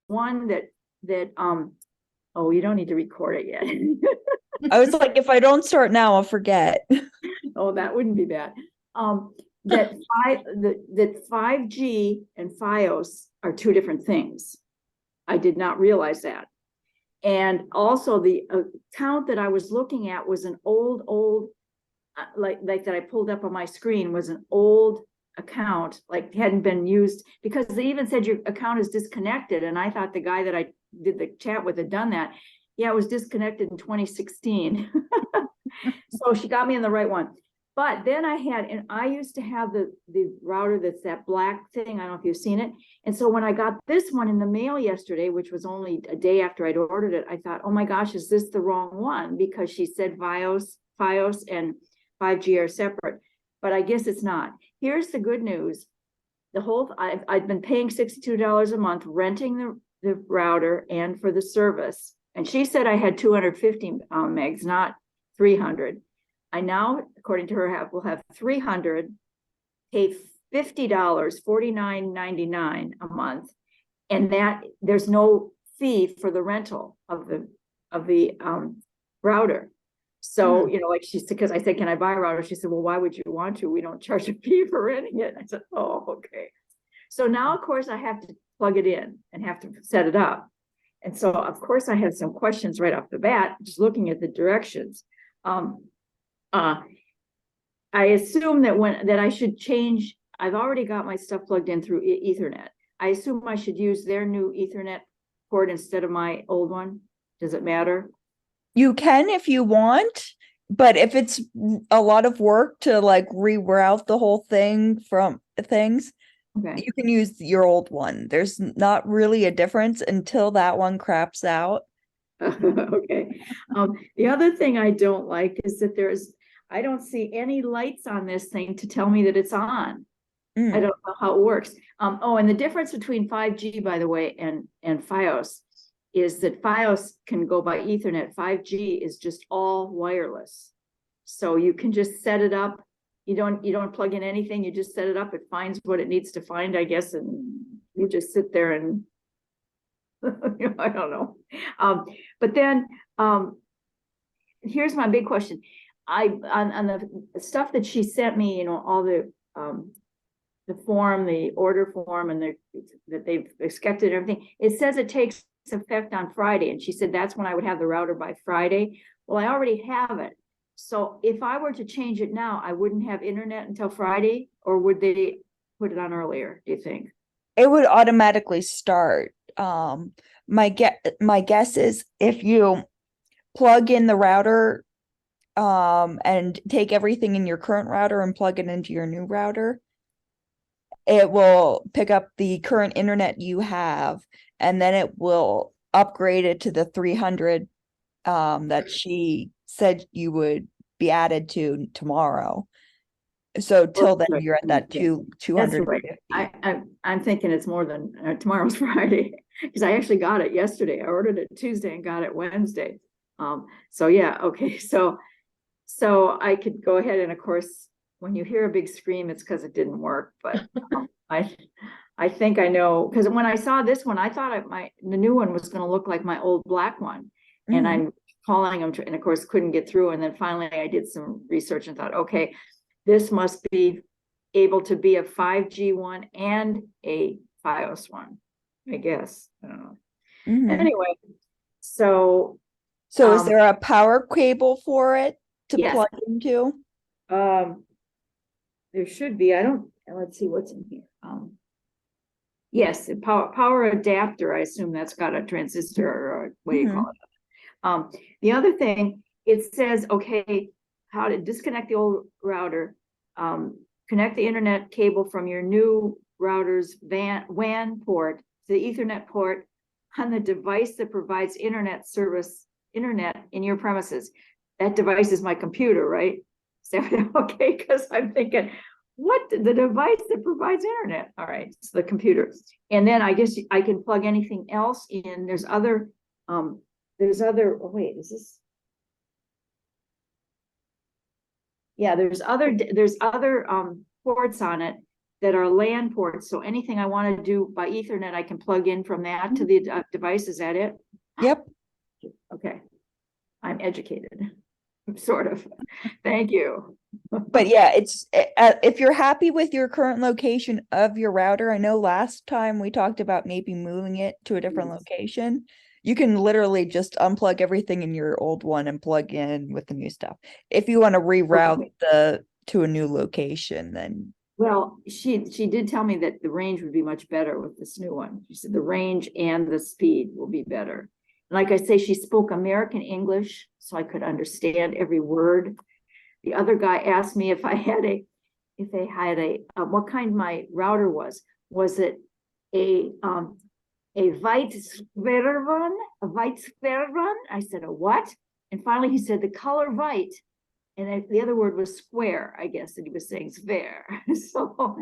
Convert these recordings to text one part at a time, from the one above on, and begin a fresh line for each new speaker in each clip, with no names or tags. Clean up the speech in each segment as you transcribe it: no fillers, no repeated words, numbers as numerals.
one that oh, you don't need to record it yet.
I was like, if I don't start now, I'll forget.
Oh, that wouldn't be bad. That 5G and FiOS are two different things. I did not realize that. And also the account that I was looking at was an old like that I pulled up on my screen was an old account, like hadn't been used, because they even said your account is disconnected. And I thought the guy that I did the chat with had done that. Yeah, it was disconnected in 2016. So she got me in the right one. But then and I used to have the router that's that black thing. I don't know if you've seen it. And so when I got this one in the mail yesterday, which was only a day after I'd ordered it, I thought, oh my gosh, is this the wrong one? Because she said FiOS and 5G are separate, but I guess it's not. Here's the good news. I've been paying $62 a month, renting the router and for the service. And she said I had 250 megs, not 300. I now, according to her, will have 300, pay $50, $49.99 a month. And that there's no fee for the rental of the router. So, like because I said, can I buy a router? She said, well, why would you want to? We don't charge a fee for renting it. I said, oh, okay. So now, of course, I have to plug it in and have to set it up. And so, of course, I had some questions right off the bat, just looking at the directions. I assume that I should change. I've already got my stuff plugged in through Ethernet. I assume I should use their new Ethernet port instead of my old one. Does it matter?
You can if you want, but if it's a lot of work to like reroute the whole thing from things,
Okay.
you can use your old one. There's not really a difference until that one craps out.
Okay. The other thing I don't like is that I don't see any lights on this thing to tell me that it's on. I don't know how it works. And the difference between 5G, by the way, and FiOS is that FiOS can go by Ethernet. 5G is just all wireless. So you can just set it up. You don't plug in anything. You just set it up. It finds what it needs to find, I guess, and you just sit there and I don't know. But then here's my big question. On the stuff that she sent me, all the form, the order form, and that they've accepted everything. It says it takes effect on Friday, and she said that's when I would have the router by Friday. Well, I already have it. So if I were to change it now, I wouldn't have internet until Friday, or would they put it on earlier, do you think?
It would automatically start. My guess is if you plug in the router and take everything in your current router and plug it into your new router, it will pick up the current internet you have, and then it will upgrade it to the 300 that she said you would be added to tomorrow. So till then, you're at that 250.
Right. I'm thinking it's more than tomorrow's Friday, because I actually got it yesterday. I ordered it Tuesday and got it Wednesday. So yeah, okay. So I could go ahead, and of course, when you hear a big scream, it's because it didn't work. But I think I know, because when I saw this one, I thought the new one was going to look like my old black one, and I'm calling them, and of course couldn't get through. And then finally, I did some research and thought, okay, this must be able to be a 5G one and a FiOS one, I guess. I don't know. Anyway, so
is there a power cable for it to
yes.
plug into?
There should be. Let's see what's in here. Yes, a power adapter. I assume that's got a transistor, or what do you call it? The other thing, it says, okay, how to disconnect the old router, connect the internet cable from your new router's WAN port to the Ethernet port on the device that provides internet in your premises. That device is my computer, right? So, okay, because I'm thinking, what, the device that provides internet? All right, it's the computer. And then I guess I can plug anything else in. There's other, oh wait, is this? Yeah, there's other ports on it that are LAN ports. So anything I want to do by Ethernet, I can plug in from that to the device. Is that it?
Yep.
Okay. I'm educated, sort of. Thank you.
But yeah, it's if you're happy with your current location of your router, I know last time we talked about maybe moving it to a different
Yes.
location. You can literally just unplug everything in your old one and plug in with the new stuff. If you want to reroute
Okay.
the to a new location, then
Well, she did tell me that the range would be much better with this new one. She said the range and the speed will be better. Like I say, she spoke American English, so I could understand every word. The other guy asked me if I had what kind my router was. Was it a Weitz-Verwan? A Weitz-Verwan? I said, a what? And finally he said the color white. And the other word was square, I guess, that he was saying square. So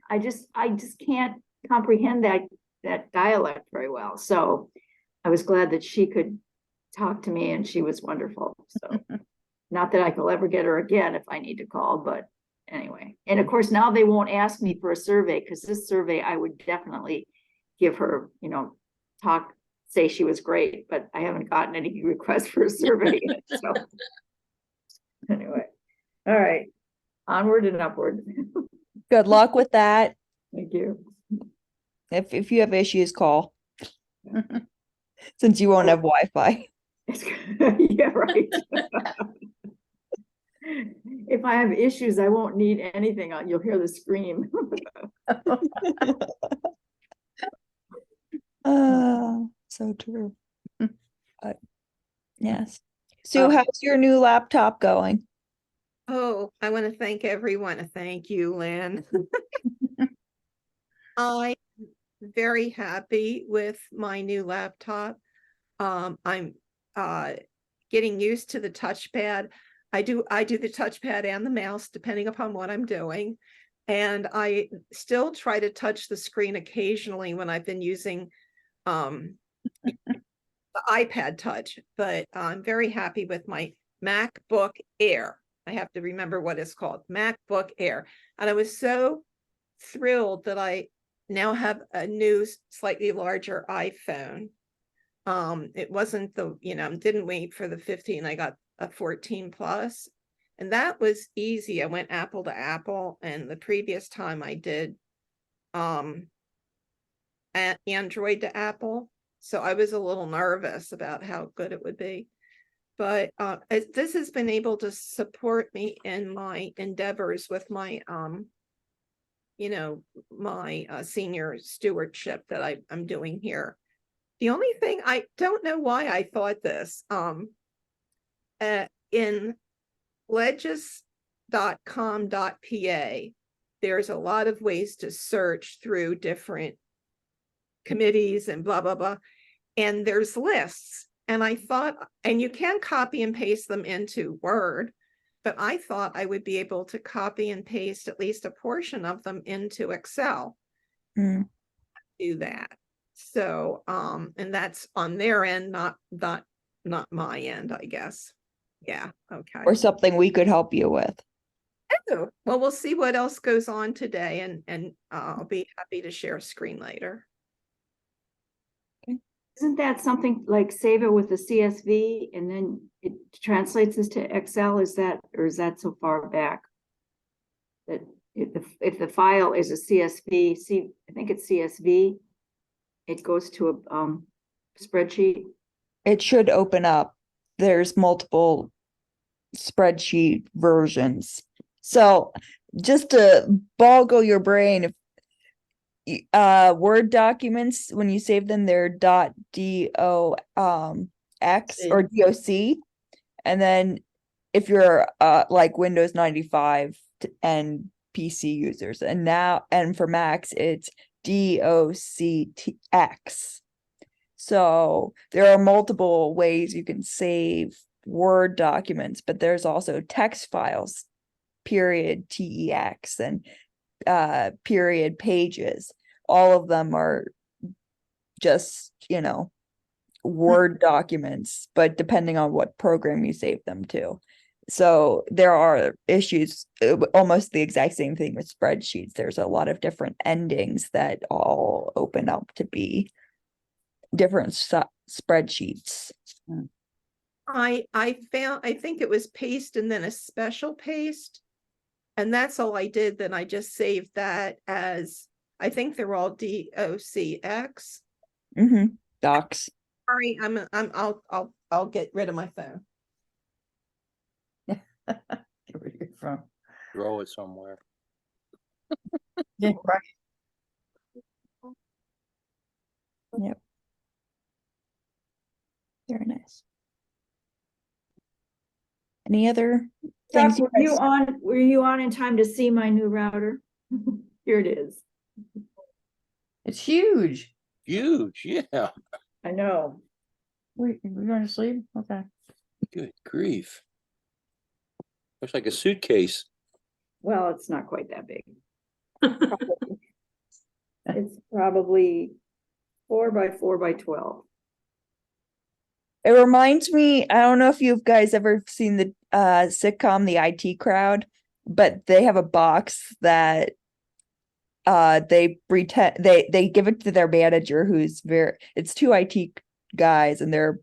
I just can't comprehend that dialect very well. So I was glad that she could talk to me, and she was wonderful. So not that I will ever get her again if I need to call, but anyway. And of course, now they won't ask me for a survey, because this survey I would definitely give her, say she was great, but I haven't gotten any requests for a survey yet. So anyway, all right, onward and upward.
good luck with that.
Thank you.
If you have issues, call. Since you won't have Wi-Fi.
Yeah, right. If I have issues, I won't need anything. You'll hear the scream.
So true. But yes. Sue, how's your new laptop going?
Oh, I want to thank everyone. Thank you, Lynn. I'm very happy with my new laptop. I'm getting used to the touchpad. I do the touchpad and the mouse depending upon what I'm doing. And I still try to touch the screen occasionally when I've been using the iPad Touch, but I'm very happy with my MacBook Air. I have to remember what it's called, MacBook Air. And I was so thrilled that I now have a new, slightly larger iPhone. It wasn't didn't wait for the 15. I got a 14 plus, and that was easy. I went Apple to Apple, and the previous time I did Android to Apple. So I was a little nervous about how good it would be. But this has been able to support me in my endeavors with my my senior stewardship that I'm doing here. The only thing, I don't know why I thought this, in legis.com.pa, there's a lot of ways to search through different committees and blah, blah, blah. And there's lists. And I thought, and you can copy and paste them into Word, but I thought I would be able to copy and paste at least a portion of them into Excel. Do that. So, and that's on their end, not my end, I guess. Yeah. Okay.
Or something we could help you with.
Oh, well, we'll see what else goes on today, and I'll be happy to share a screen later.
Isn't that something like save it with the CSV and then it translates this to Excel? Is that so far back that if the file is a CSV, I think it's CSV, it goes to a spreadsheet?
It should open up. There's multiple spreadsheet versions. So just to boggle your brain, if Word documents, when you save them, they're .dox or .doc, and then if you're like Windows 95 and PC users, and for Macs it's .docx. So there are multiple ways you can save Word documents, but there's also text files, .tex, and .pages. All of them are just, Word documents, but depending on what program you save them to. So there are issues, almost the exact same thing with spreadsheets. There's a lot of different endings that all open up to be different spreadsheets.
I think it was paste and then a special paste. And that's all I did. Then I just saved that as, I think they're all DOCX.
Docs.
Sorry, I'll get rid of my phone.
Get rid of your phone.
Throw it somewhere.
Yeah, right. Yep. Very nice. Any other things
Chuck,
you guys?
were you on in time to see my new router? Here it is.
It's huge.
Huge, yeah.
I know.
Wait, we're going to sleep? Okay.
Good grief. Looks like a suitcase.
Well, it's not quite that big. It's probably 4 by 4 by 12.
It reminds me, I don't know if you guys ever seen the sitcom The IT Crowd, but they have a box that they pretend they give it to their manager who's it's two IT guys and they're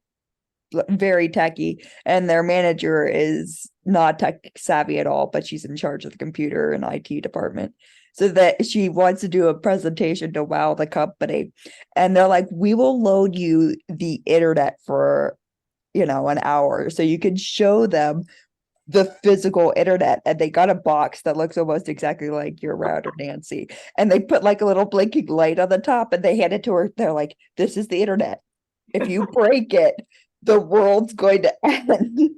very techy, and their manager is not tech savvy at all, but she's in charge of the computer and IT department. So that she wants to do a presentation to wow the company. And they're like, we will load you the internet for, an hour so you can show them the physical internet. And they got a box that looks almost exactly like your router, Nancy. And they put like a little blinking light on the top and they hand it to her. They're like, this is the internet. If you break it, the world's going to end.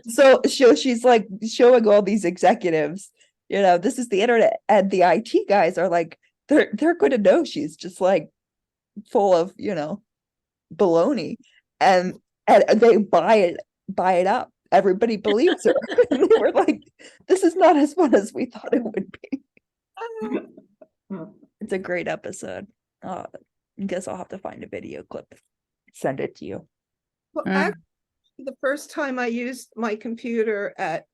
So she's like showing all these executives, this is the internet. And the IT guys are like, they're going to know she's just like full of, baloney. And they buy it up. Everybody believes her. And they were like, this is not as fun as we thought it would be. It's a great episode. I guess I'll have to find a video clip, send it to you.
Well, actually, the first time I used my computer at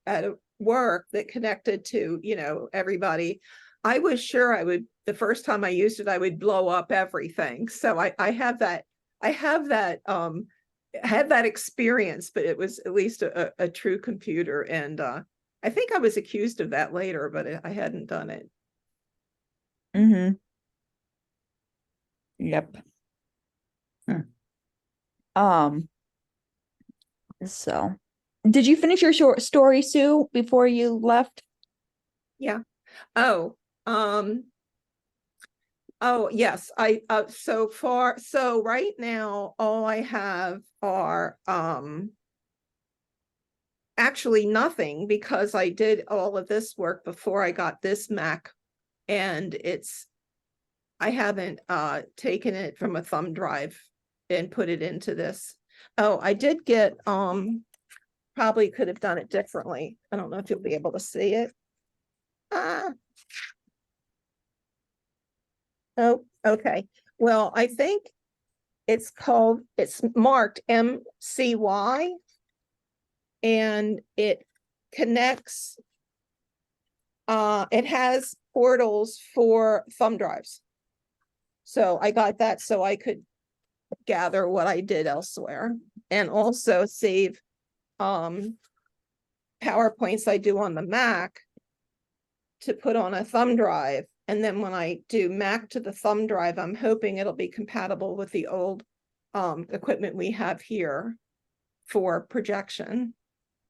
work that connected to, everybody, I was sure the first time I used it, I would blow up everything. So I have that experience, but it was at least a true computer. And I think I was accused of that later, but I hadn't done it.
Yep. So did you finish your short story, Sue, before you left?
Yeah. Oh yes. So right now all I have are actually nothing, because I did all of this work before I got this Mac, and I haven't taken it from a thumb drive and put it into this. Oh, I did get probably could have done it differently. I don't know if you'll be able to see it. Oh, okay. Well, I think it's marked MCY, and it connects, it has portals for thumb drives. So I got that so I could gather what I did elsewhere, and also save PowerPoints I do on the Mac to put on a thumb drive. And then when I do Mac to the thumb drive, I'm hoping it'll be compatible with the old equipment we have here for projection.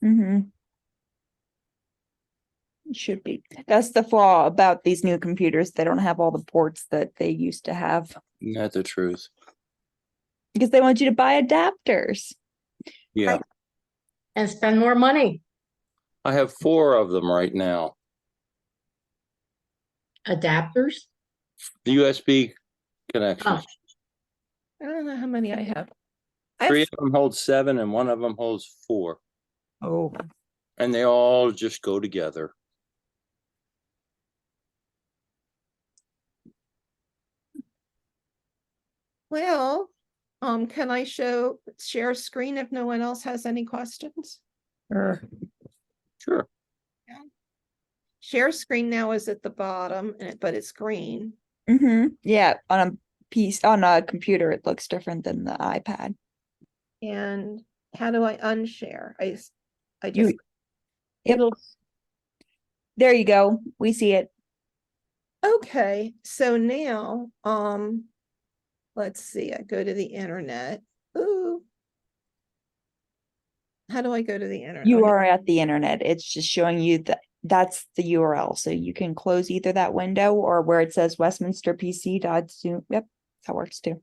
It should be. That's the flaw about these new computers. They don't have all the ports that they used to have.
Isn't that the truth?
Because they want you to buy adapters.
Yeah.
And spend more money.
I have 4 of them right now.
Adapters?
The USB connections.
I don't know how many I have.
3 of them hold 7 and 1 of them holds 4.
Oh.
And they all just go together.
Well, Can I share screen if no one else has any questions?
Or
Sure.
Share screen now is at the bottom, but it's green.
yeah, on a computer, it looks different than the iPad.
And how do I unshare? I
You,
just,
yep, there you go. We see it.
okay, so now, let's see, I go to the internet. Ooh. How do I go to the internet?
You are at the internet. It's just showing you that that's the URL. So you can close either that window or where it says westminsterpc.zoom. Yep, that works too.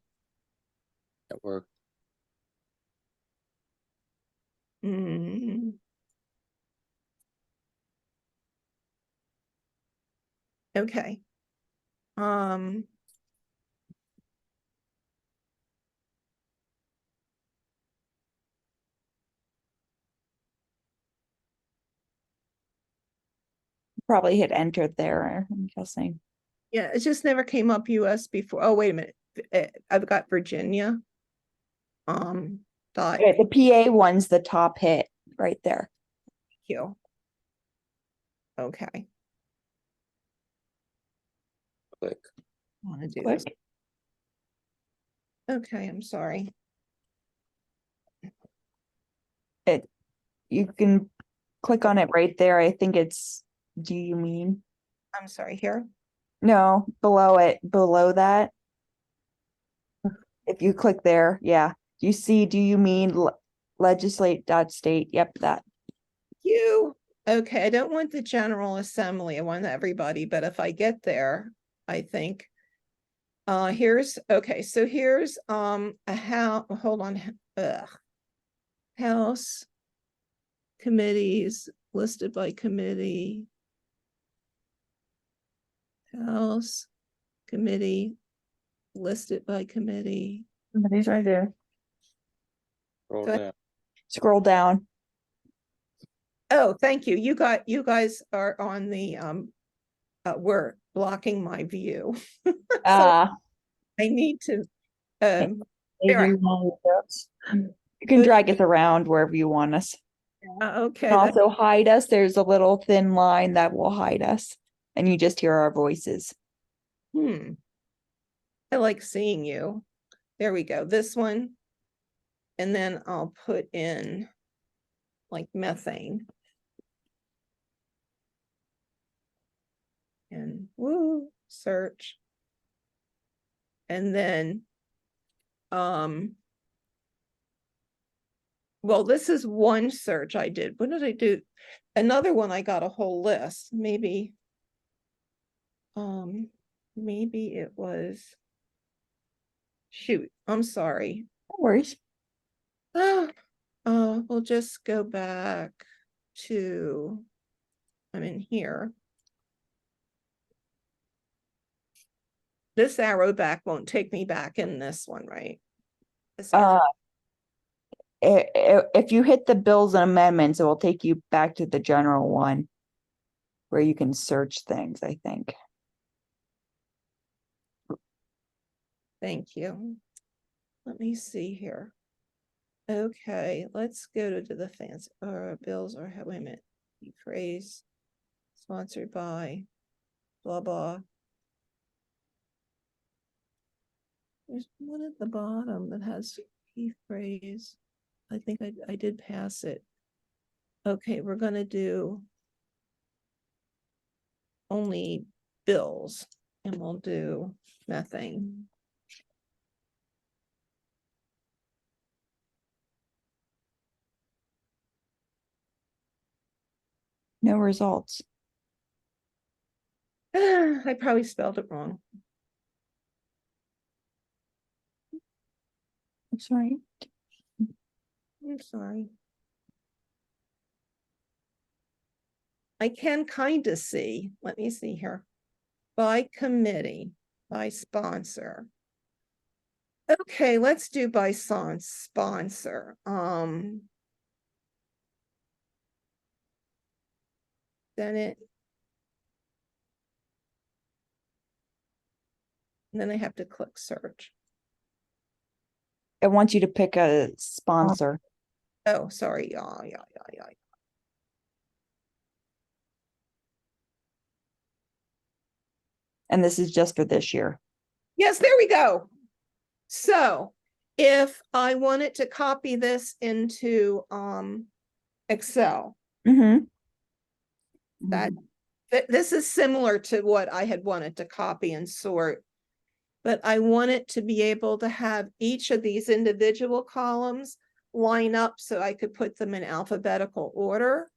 That worked.
Mm. Okay.
Probably hit enter there, I'm guessing.
Yeah, it just never came up US before. Oh, wait a minute. I've got Virginia. Dot
Okay, the PA one's the top hit right there.
Q. Okay.
Click.
I want to do
Click.
this. Okay, I'm sorry.
You can click on it right there. I think it's, do you mean?
I'm sorry here.
No, below it, below that. If you click there, yeah. You see, do you mean legislate.state? Yep, that.
You. Okay, I don't want the General Assembly. I want everybody, but if I get there, I think. Here's okay, so here's a how hold on. House committees listed by committee. House committee listed by committee.
Somebody's right there.
Go
Roll
ahead.
down.
Scroll down.
Oh, thank you. You guys are on the we're blocking my view. So
Ah,
I need to there
maybe one of those. You can drag us around wherever you want us.
okay.
And also hide us. There's a little thin line that will hide us, and you just hear our voices.
I like seeing you. There we go. This one. And then I'll put in like methane. And woo, search. And then well, this is one search I did. What did I do? Another one I got a whole list. Maybe it was shoot, I'm sorry.
No worries.
We'll just go back to I'm in here. This arrow back won't take me back in this one, right? This arrow.
If you hit the bills and amendments, it will take you back to the general one where you can search things, I think.
Thank you. Let me see here. Okay, let's go to the fancy bills or wait a minute. Phrase sponsored by blah blah. There's one at the bottom that has key phrase. I think I did pass it. Okay, we're gonna do only bills and we'll do methane.
No results.
I probably spelled it wrong.
I'm sorry.
I'm sorry. I can kind of see. Let me see here. By committee, by sponsor. Okay, let's do by sponsor. Senate. And then I have to click search.
It wants you to pick a sponsor.
Oh, sorry. Yeah.
And this is just for this year.
Yes, there we go. So if I wanted to copy this into Excel,
Mm-hmm.
that this is similar to what I had wanted to copy and sort, but I wanted to be able to have each of these individual columns line up so I could put them in alphabetical order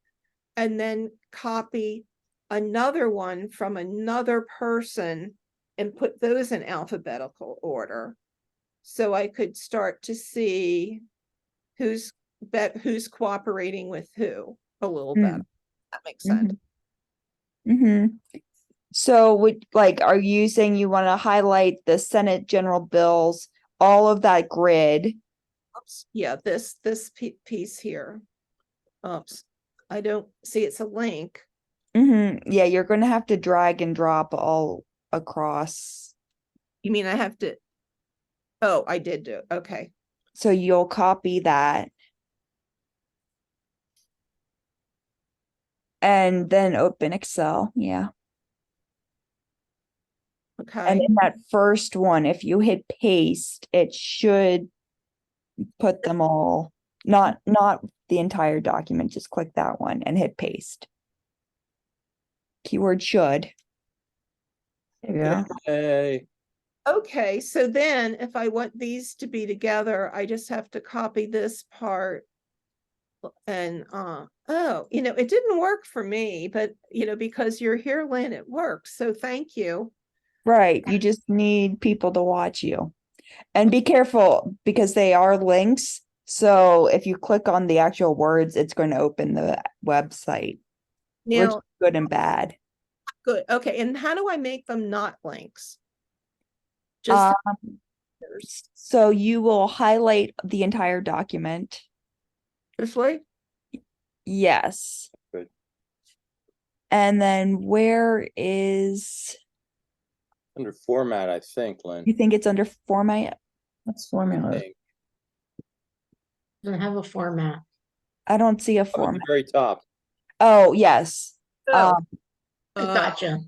and then copy another one from another person and put those in alphabetical order. So I could start to see who's cooperating with who a little better. That makes sense.
Mm-hmm. So are you saying you want to highlight the Senate general bills, all of that grid?
Oops. Yeah, this piece here. Oops. I don't see it's a link.
Mm-hmm. Yeah, you're going to have to drag and drop all across.
You mean I have to? Oh, I did do it. Okay.
So you'll copy that. And then open Excel. Yeah. And
Okay.
in that first one, if you hit paste, it should put them all, not the entire document, just click that one and hit paste. Keyword should. There you go.
Hey,
Okay, so then if I want these to be together, I just have to copy this part. And oh, it didn't work for me, but because you're here, Lynn, it works. So thank you.
Right. You just need people to watch you. And be careful because they are links. So if you click on the actual words, it's going to open the website, which is
Now,
good and bad.
good. Okay, and how do I make them not links? Just
So you will highlight the entire document.
this way?
Yes.
Good.
And then where is,
under format, I think, Lynn.
you think it's under format?
What's
I
format?
think.
Doesn't have a format.
I don't see a
Oh, at the
format.
very top.
Oh, yes.
Oh.
Gotcha.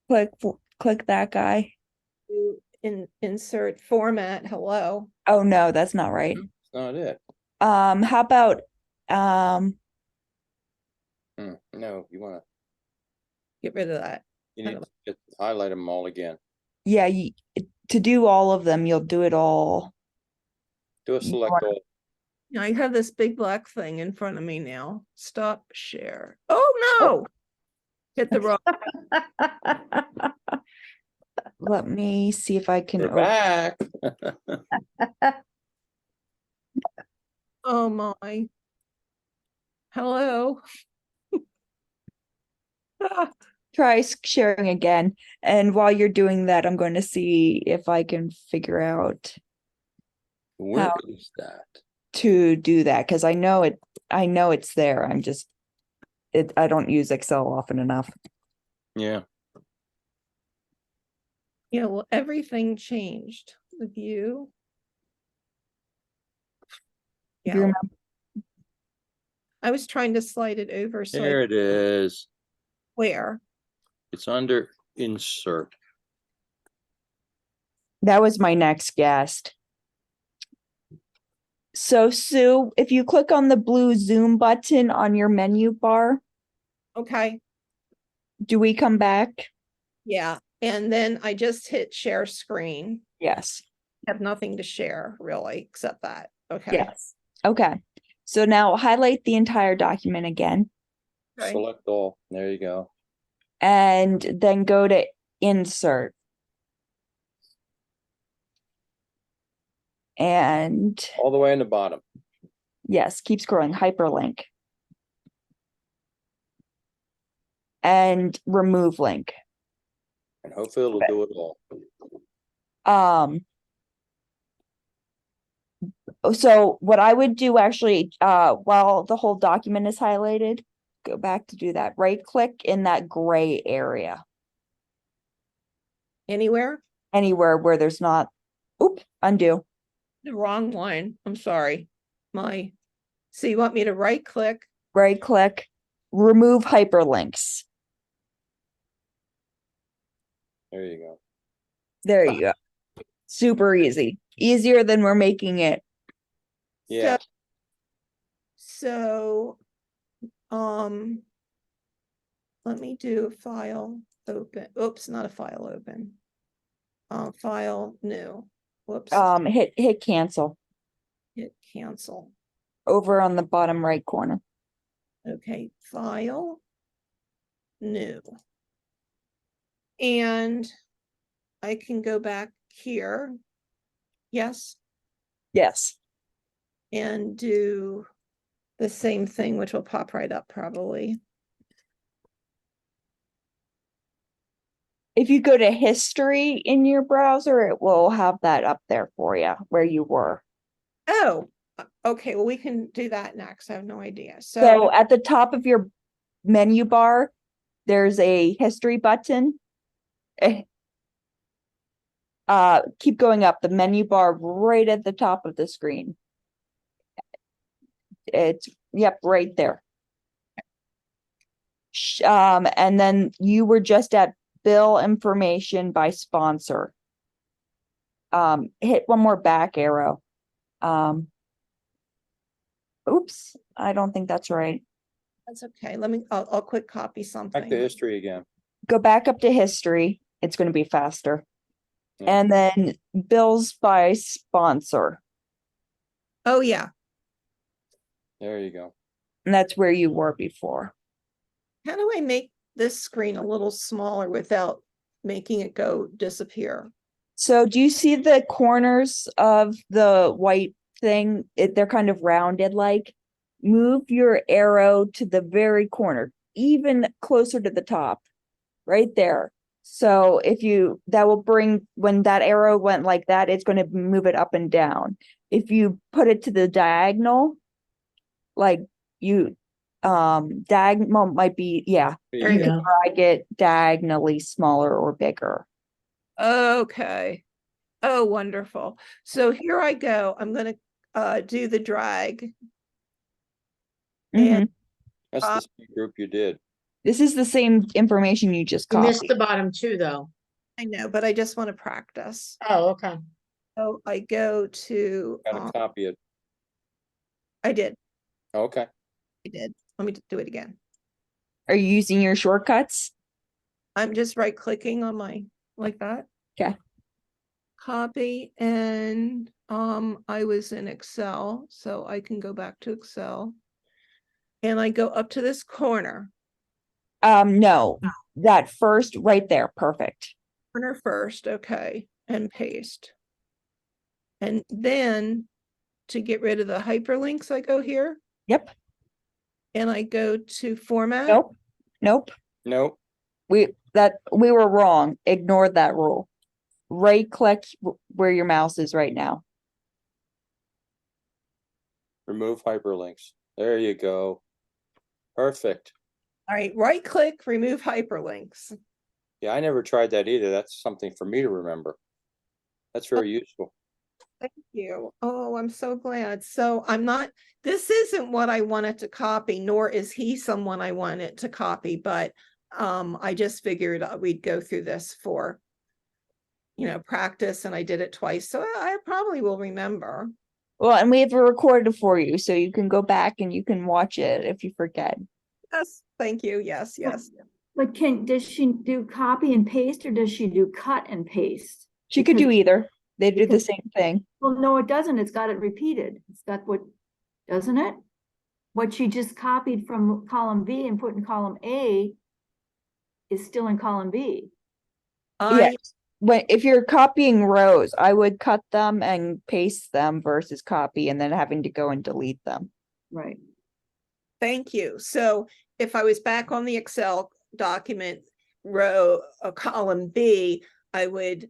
Click that guy.
Insert format. Hello.
Oh no, that's not right.
It's not it.
How about
No, you wanna,
Get rid of that.
you need to highlight them all again.
yeah, to do all of them, you'll do it all.
Do a select all.
I have this big black thing in front of me now. Stop share. Oh no! Hit the wrong.
Let me see if I can
We're back.
Oh my. Hello.
try sharing again. And while you're doing that, I'm going to see if I can figure out
Where is that?
to do that because I know it's there. I don't use Excel often enough.
Yeah.
Yeah, well, everything changed. The view.
You
Yeah,
remember?
I was trying to slide it over. So
There it is.
where?
It's under insert.
That was my next guest. So Sue, if you click on the blue Zoom button on your menu bar,
Okay.
do we come back?
Yeah. And then I just hit share screen.
Yes.
Have nothing to share really, except that. Okay.
Yes. Okay. So now highlight the entire document again
Okay.
Select all. There you go.
and then go to insert. And
All the way in the bottom.
yes, keep scrolling, hyperlink. And remove link.
And hopefully it'll do it all.
So what I would do actually, while the whole document is highlighted, go back to do that, right click in that gray area,
Anywhere?
anywhere where there's not Oop, undo.
The wrong one. I'm sorry. So you want me to right click?
Right click, remove hyperlinks.
There you go.
There you go. Super easy. Easier than we're making it.
Yeah,
So, let me do a file open. Oops, not a file open. File new. Whoops,
Hit cancel
hit cancel.
over on the bottom right corner.
Okay, file new. And I can go back here. Yes,
Yes.
and do the same thing, which will pop right up probably.
If you go to history in your browser, it will have that up there for you where you were.
Oh, okay, well, we can do that next. I have no idea.
So at the top of your menu bar, there's a history button. Eh, keep going up the menu bar right at the top of the screen. It's, yep, right there. And then you were just at bill information by sponsor. Hit one more back arrow. Oops, I don't think that's right.
That's okay. I'll quick copy
back to
something.
history again.
Go back up to history. It's going to be faster.
Yeah.
And then bills by sponsor.
Oh, yeah.
There you go.
And that's where you were before.
How do I make this screen a little smaller without making it go disappear?
So do you see the corners of the white thing? They're kind of rounded like. Move your arrow to the very corner, even closer to the top, right there. So that will bring, when that arrow went like that, it's going to move it up and down. If you put it to the diagonal, like diagonal might be, yeah,
There
you
you
can
go.
drag it diagonally smaller or bigger.
Okay. Oh, wonderful. So here I go. I'm going to do the drag. And
Mhm.
That's the same group you did.
This is the same information you just
You missed
copied.
the bottom two, though.
I know, but I just want to practice.
Oh, okay.
So I go to,
Gotta copy it.
I did.
Okay.
I did. Let me do it again.
Are you using your shortcuts?
I'm just right clicking on like that.
Okay.
Copy, and I was in Excel, so I can go back to Excel. And I go up to this corner.
No, that first right there. Perfect.
Corner first, okay, and paste. And then to get rid of the hyperlinks, I go here
Yep.
and I go to format.
Nope. Nope.
Nope.
We were wrong. Ignore that rule. Right click where your mouse is right now.
Remove hyperlinks. There you go. Perfect.
All right, right click, remove hyperlinks.
Yeah, I never tried that either. That's something for me to remember. That's very useful.
Thank you. Oh, I'm so glad. So this isn't what I wanted to copy, nor is he someone I wanted to copy, but I just figured we'd go through this for, practice, and I did it twice. So I probably will remember.
Well, and we have it recorded for you, so you can go back and you can watch it if you forget.
Yes, thank you. Yes, yes.
But does she do copy and paste, or does she do cut and paste?
She could do either. They do the
because-
same thing.
Well, no, it doesn't. It's got it repeated. It's got doesn't it? What she just copied from column B and put in column A is still in column B.
Yeah. If you're copying rows, I would cut them and paste them versus copy and then having to go and delete them.
Right.
Thank you. So if I was back on the Excel document column B, I would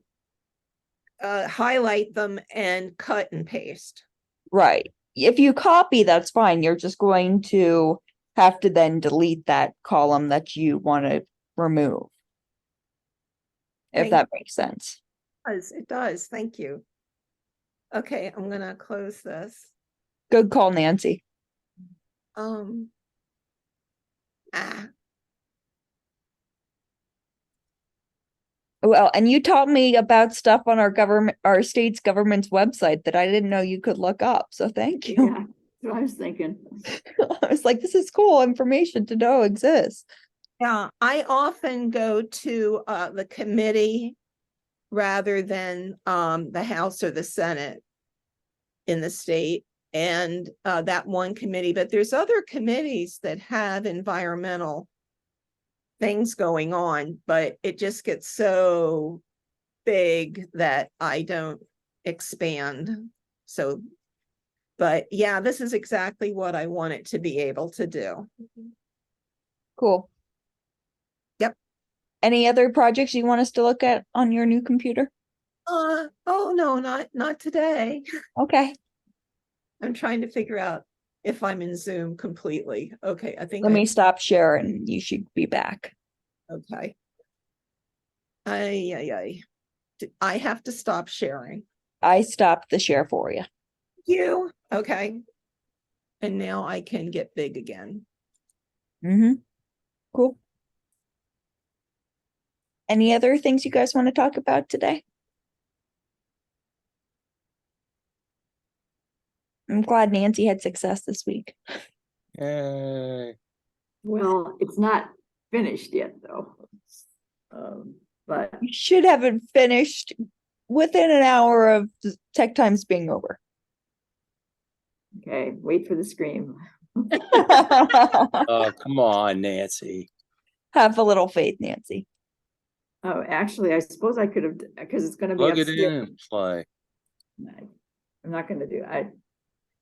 highlight them and cut and paste.
Right. If you copy, that's fine. You're just going to have to then delete that column that you want to remove. If
Thank
that makes sense.
It does. Thank you. Okay, I'm gonna close this.
Good call, Nancy.
Um. Ah,
Well, and you taught me about stuff on our state's government's website that I didn't know you could look up. So thank you.
Yeah, that's what I was thinking.
I was like, this is cool information to know exists.
yeah, I often go to the committee rather than the House or the Senate in the state, and that one committee, but there's other committees that have environmental things going on, but it just gets so big that I don't expand. So, but yeah, this is exactly what I want it to be able to do.
Cool.
Yep.
Any other projects you want us to look at on your new computer?
Oh no, not today.
Okay.
I'm trying to figure out if I'm in Zoom completely. Okay, I think
Let me stop sharing. You should be back.
okay. I have to stop sharing.
I stopped the share for you.
You okay? And now I can get big again.
Mm-hmm. Cool. Any other things you guys want to talk about today? I'm glad Nancy had success this week.
Yay.
Well, it's not finished yet, though. But
You should have it finished within an hour of the tech times being over.
okay, wait for the scream.
Oh, come on, Nancy.
Have a little faith, Nancy.
Oh, actually, I suppose I could have, because it's gonna be
Plug it in
upstairs.
and play.
I'm not gonna do,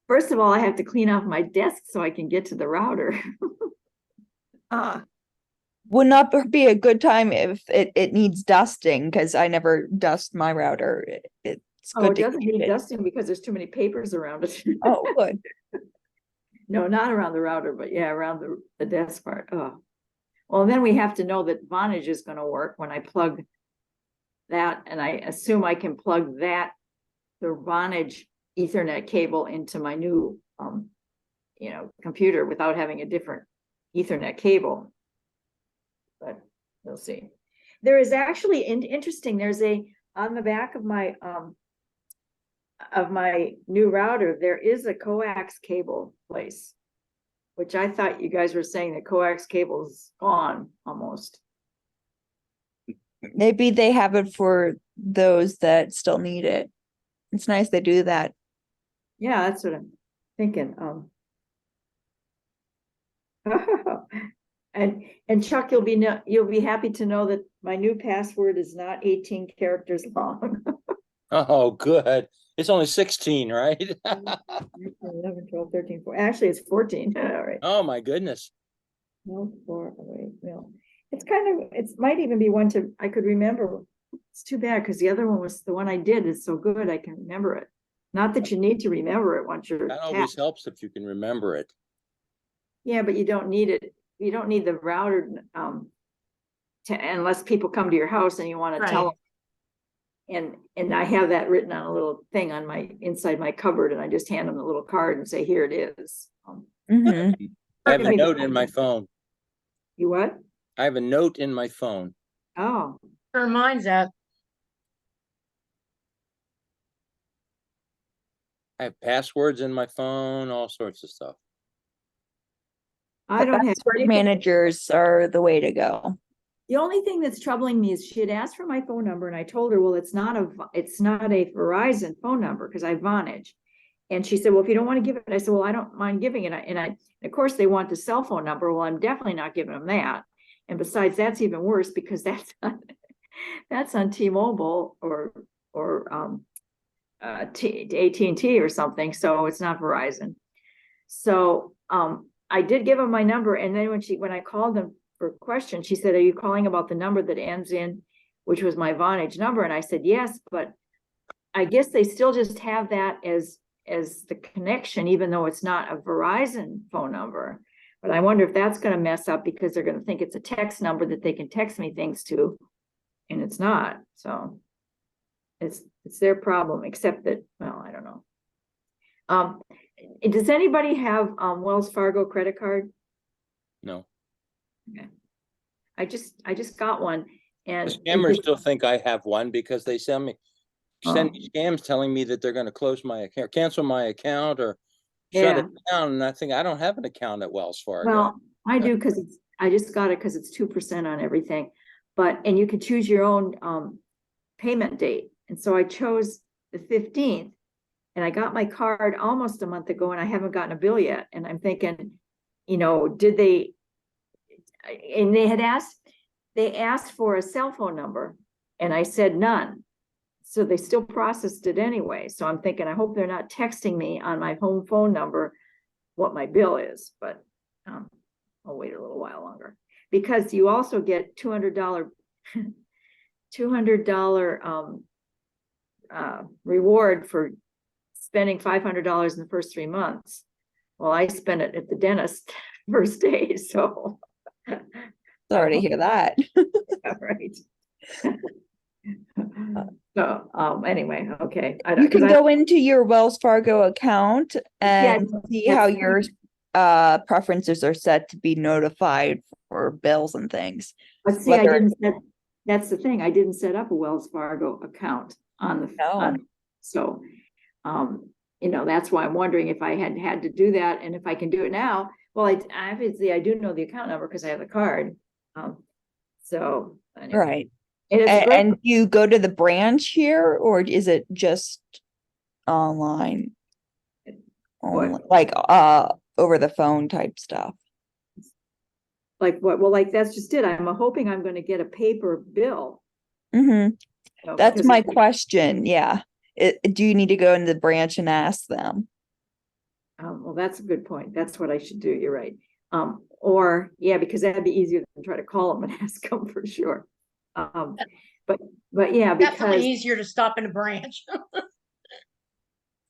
first of all, I have to clean off my desk so I can get to the router.
Would not be a good time if it needs dusting, because I never dust my router. It's
Oh,
good
it
to
doesn't
keep
need
it.
dusting because there's too many papers around it.
Oh, good.
No, not around the router, but yeah, around the desk part. Oh. Well, then we have to know that Vonage is gonna work when I plug that, and I assume I can plug that, the Vonage Ethernet cable into my new computer without having a different Ethernet cable. But we'll see. There is actually interesting, there's on the back of my new router, there is a coax cable place, which I thought you guys were saying that coax cable is gone almost.
Maybe they have it for those that still need it. It's nice they do that.
Yeah, that's what I'm thinking. And Chuck, you'll be happy to know that my new password is not 18 characters long.
Oh, good. It's only 16, right?
11, 12, 13, 14. Actually, it's 14. All right.
Oh, my goodness.
No, 4, wait, no. It's it might even be one I could remember. It's too bad because the other one was the one I did is so good I can remember it. Not that you need to remember it once you're
That
tapped.
always helps if you can remember it.
Yeah, but you don't need it. You don't need the router unless people come to your house and you want to tell them. And I have that written on a little thing on inside my cupboard, and I just hand them the little card and say, here it is.
Mhm.
I have a
Maybe-
note in my phone.
You what?
I have a note in my phone.
Oh,
Where mine's at.
I have passwords in my phone, all sorts of stuff.
I don't have.
Password managers are the way to go.
The only thing that's troubling me is she had asked for my phone number, and I told her, well, it's not a Verizon phone number because I have Vonage. And she said, well, if you don't want to give it, I said, well, I don't mind giving it. And of course, they want the cell phone number. Well, I'm definitely not giving them that. And besides, that's even worse because that's on T-Mobile or AT&T or something. So it's not Verizon. So I did give them my number, and then when I called them for a question, she said, are you calling about the number that ends in, which was my Vonage number? And I said, yes, but I guess they still just have that as the connection, even though it's not a Verizon phone number. But I wonder if that's going to mess up because they're going to think it's a text number that they can text me things to, and it's not. So It's their problem, except that, well, I don't know. Does anybody have Wells Fargo credit card?
No.
Okay. I just got one, and
The scammers still think I have one because they send me
Oh.
scams telling me that they're gonna close my account, cancel my account, or shut it down, and I think I don't have an account at Wells Fargo.
Well, I do, because I just got it because it's 2% on everything. And you can choose your own payment date. And so I chose the 15th, and I got my card almost a month ago, and I haven't gotten a bill yet. And I'm thinking, did they, and they asked for a cell phone number, and I said none. So they still processed it anyway. So I'm thinking, I hope they're not texting me on my home phone number what my bill is, but I'll wait a little while longer, because you also get $200 reward for spending $500 in the first 3 months. Well, I spent it at the dentist first day, so.
Sorry to hear that.
Right. So, anyway, okay.
You can go into your Wells Fargo account and see how your preferences are set to be notified for bills and things.
But see, that's the thing. I didn't set up a Wells Fargo account on the, so, that's why I'm wondering if I had to do that, and if I can do it now. Well, I obviously I do know the account number because I have the card. So anyway.
Right.
And
you go to the branch here, or is it just online? Like over the phone type stuff?
Like what? Well, like that's just it. I'm hoping I'm going to get a paper bill.
Mm-hmm. That's my question. Yeah. Do you need to go into the branch and ask them?
Well, that's a good point. That's what I should do. You're right. Or yeah, because that'd be easier than try to call them and ask them for sure. But yeah, because
Definitely easier to stop in a branch.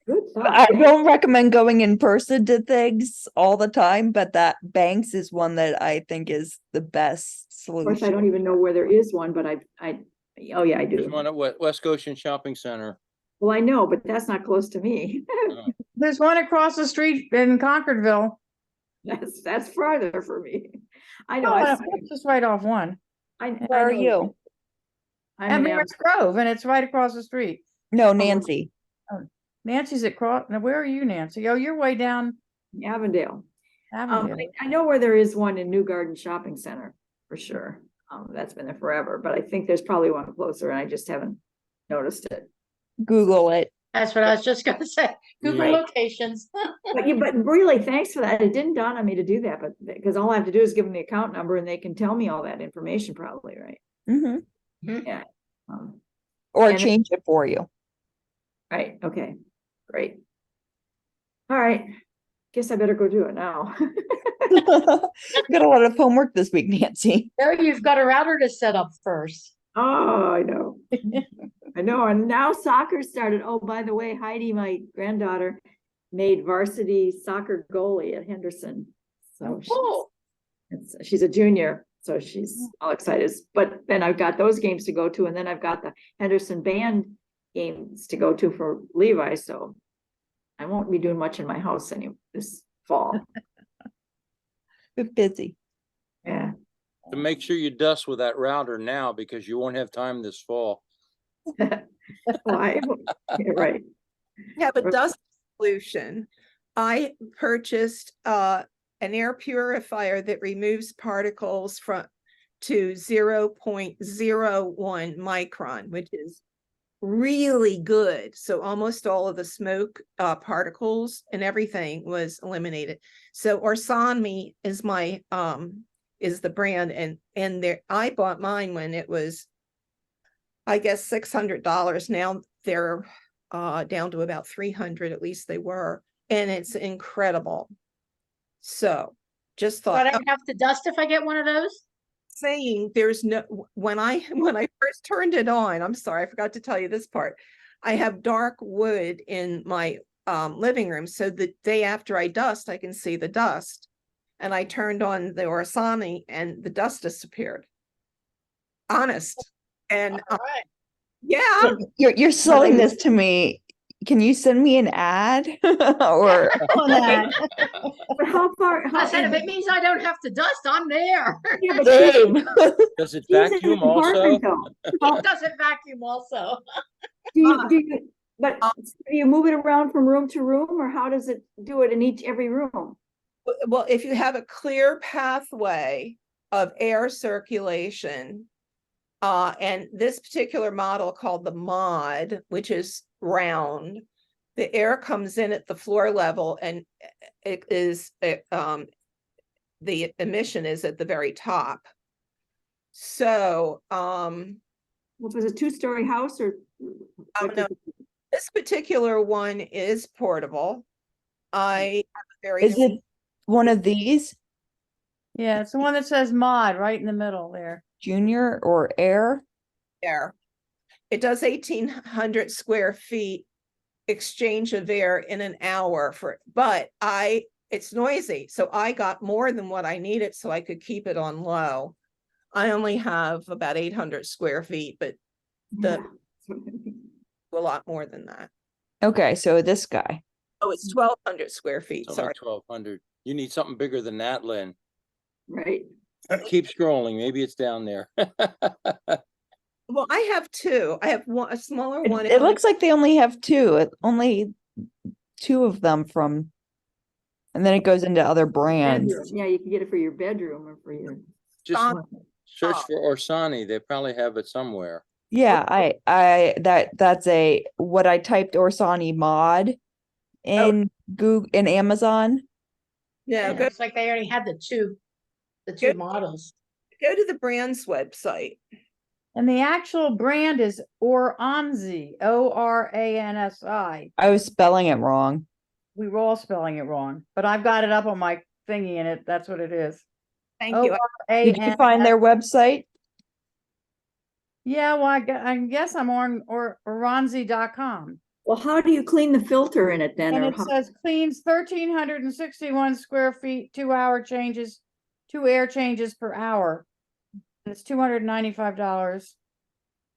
good thought.
I don't recommend going in person to things all the time, but that banks is one that I think is the best
Of course, I
solution.
don't even know where there is one, but oh yeah, I
There's
do.
one at West Goshen Shopping Center.
Well, I know, but that's not close to me.
There's one across the street in Concordville.
That's farther for me. I know.
No,
I
it's just right off one.
Where are you?
I'm
At
in
Mayor's Grove, and it's right across the street.
No, Nancy.
Nancy's at Cross. Now, where are you, Nancy? Oh, you're way down
Avondale.
Avondale.
I know where there is one in New Garden Shopping Center for sure. That's been there forever, but I think there's probably one closer, and I just haven't noticed it.
Google it.
That's what I was just gonna say. Google
Right.
locations.
But really, thanks for that. It didn't dawn on me to do that, but because all I have to do is give them the account number, and they can tell me all that information, probably, right?
Mm-hmm.
Yeah.
Or
and-
change it for you.
Right. Okay. Great. All right. Guess I better go do it now.
Got a lot of homework this week, Nancy.
There, you've got a router to set up first.
Oh, I know. I know. And now soccer started. Oh, by the way, Heidi, my granddaughter, made varsity soccer goalie at Henderson. So
Oh,
she's a junior, so she's all excited. But then I've got those games to go to, and then I've got the Henderson band games to go to for Levi. So I won't be doing much in my house this fall.
Bit busy.
Yeah.
To make sure you dust with that router now, because you won't have time this fall.
Well, you're right.
Have a dust solution. I purchased an air purifier that removes particles to 0.01 micron, which is really good. So almost all of the smoke particles and everything was eliminated. So Orsami is my is the brand, and there I bought mine when it was, I guess, $600. Now they're down to about 300, at least they were, and it's incredible. So just
so
thought,
I don't have to dust if I get one of those?
saying there's no, when I first turned it on, I'm sorry, I forgot to tell you this part. I have dark wood in my living room, so the day after I dust, I can see the dust. And I turned on the Orsani and the dust disappeared. Honest. And
All right.
Yeah,
You're selling this to me. Can you send me an ad or
On that.
But how far?
I
How
said, if it means I don't have to dust, I'm there.
Yeah, but she's-
Dave?
Does it
she's in an
vacuum also?
apartment though. How-
Does it vacuum also?
But do you move it around from room to room, or how does it do it in every room?
well, if you have a clear pathway of air circulation, and this particular model called the mod, which is round, the air comes in at the floor level and it is, the emission is at the very top. So,
Well, if it's a two-story house or? what
no,
does it-
this particular one is portable. I have a very
Is it one of these,
Yeah, it's the one that says mod right in the middle there.
Junior or Air?
air. It does 1,800 square feet exchange of air in an hour but it's noisy. So I got more than what I needed so I could keep it on low. I only have about 800 square feet, but
Yeah.
a lot more than that.
Okay, so this guy.
Oh, it's 1,200 square feet.
It's only
Sorry.
1,200. You need something bigger than that, Lynn.
Right.
Keep scrolling. Maybe it's down there.
Well, I have two. I have one, a smaller one.
It looks like they only have two, only two of them from, and then it goes into other brands.
Bedroom. Yeah, you can get it for your bedroom or for your.
Just
Don-
search for Orsani. They probably have it somewhere.
Yeah, that's what I typed Orsani mod in Google in Amazon.
Yeah,
It looks like they already had the two
Good.
models.
go to the brand's website.
And the actual brand is Oransi, Oransi.
I was spelling it wrong.
We were all spelling it wrong, but I've got it up on my thingy and that's what it is.
Thank you.
Did you find their website?
Yeah, well, I guess I'm on oranzi.com.
Well, how do you clean the filter in it then?
And
Or
it
how?
says cleans 1,361 square feet, 2-hour changes, 2 air changes per hour. It's $295.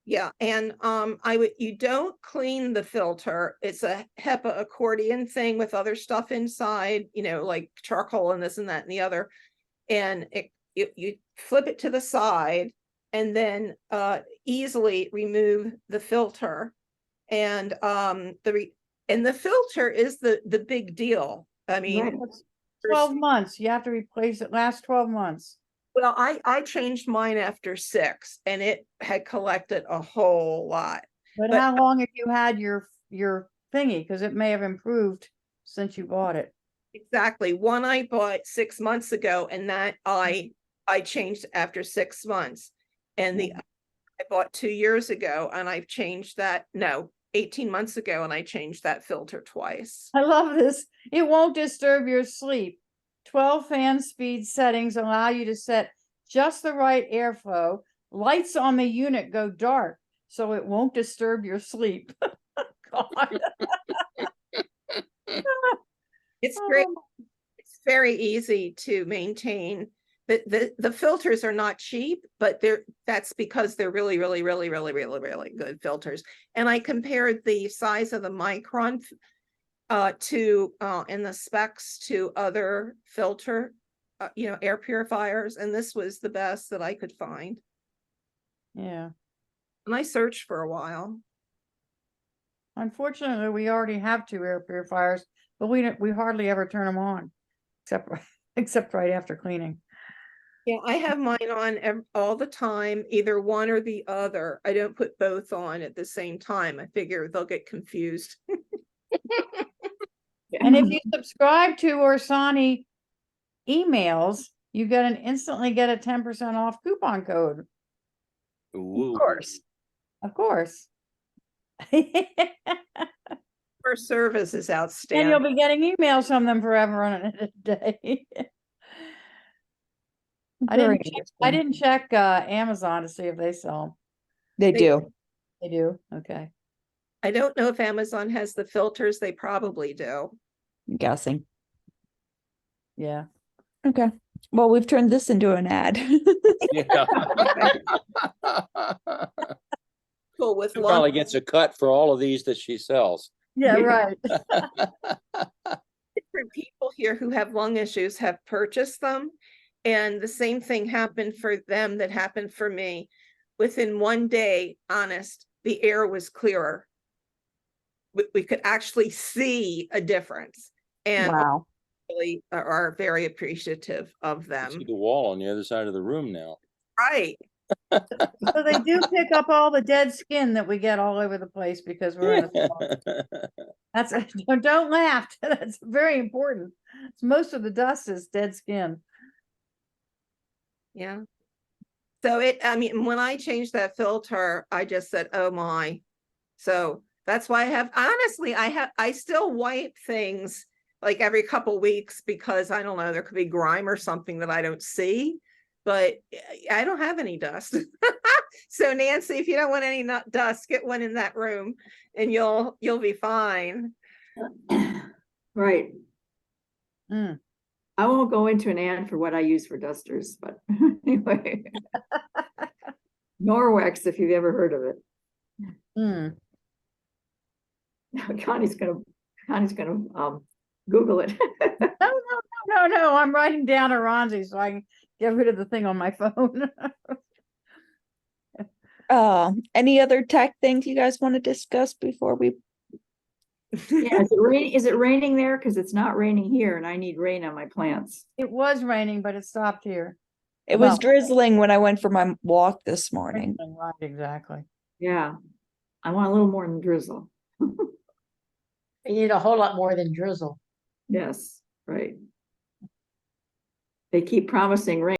Yeah, and you don't clean the filter. It's a HEPA accordion thing with other stuff inside, like charcoal and this and that and the other. And you flip it to the side and then easily remove the filter. And the filter is the big deal. I mean,
Right.
12 months. You have to replace it. Last 12 months.
well, I changed mine after 6 and it had collected a whole lot.
But
But-
how long have you had your thingy? Because it may have improved since you bought it.
Exactly. One I bought 6 months ago and that I changed after 6 months. And the I bought 2 years ago and I've changed that. No, 18 months ago and I changed that filter twice.
I love this. It won't disturb your sleep. 12 fan speed settings allow you to set just the right airflow. Lights on the unit go dark, so it won't disturb your sleep. God.
It's great.
Oh,
It's very easy to maintain. The filters are not cheap, but that's because they're really, really, really, really, really, really good filters. And I compared the size of the micron to in the specs to other filter, air purifiers, and this was the best that I could find.
Yeah.
And I searched for a while.
Unfortunately, we already have 2 air purifiers, but we hardly ever turn them on, except right after cleaning.
Yeah, I have mine on all the time, either one or the other. I don't put both on at the same time. I figure they'll get confused.
And if you subscribe to Orsani emails, you instantly get a 10% off coupon code.
Ooh.
Of course.
Of course.
First service is
And
outstanding.
you'll be getting emails from them forever on a day. I
Very
didn't
interesting.
check Amazon to see if they sell 'em.
They do.
They do? Okay.
I don't know if Amazon has the filters. They probably do.
I'm guessing.
Yeah.
Okay. Well, we've turned this into an ad.
Yeah.
Cool. people with
She probably
long,
gets a cut for all of these that she sells.
Yeah, right.
different people here who have lung issues have purchased them. And the same thing happened for them that happened for me. Within one day, honest, the air was clearer. We could actually see a difference, and
Wow.
really are very appreciative of
I
them.
see the wall on the other side of the room now.
Right.
So they do pick up all the dead skin that we get all over the place because we're in a swamp. That's, don't laugh. That's very important. Most of the dust is dead skin.
Yeah. So I mean, when I changed that filter, I just said, oh my. So that's why I still wipe things like every couple weeks because I don't know, there could be grime or something that I don't see, but I don't have any dust. So Nancy, if you don't want any dust, get one in that room and you'll be fine.
Right.
Mm.
I won't go into an ad for what I use for dusters, but anyway. Norwex, if you've ever heard of it.
Mm.
Connie's gonna Google it.
No, I'm writing down Aranzi so I can get rid of the thing on my phone.
Any other tech things you guys want to discuss before we?
Yeah, is it raining there? Because it's not raining here and I need rain on my plants.
It was raining, but it stopped here.
It was
Well,
drizzling when I went for my walk this morning.
Right, exactly.
Yeah. I want a little more than drizzle.
You need a whole lot more than drizzle.
Yes, right. They keep promising rain.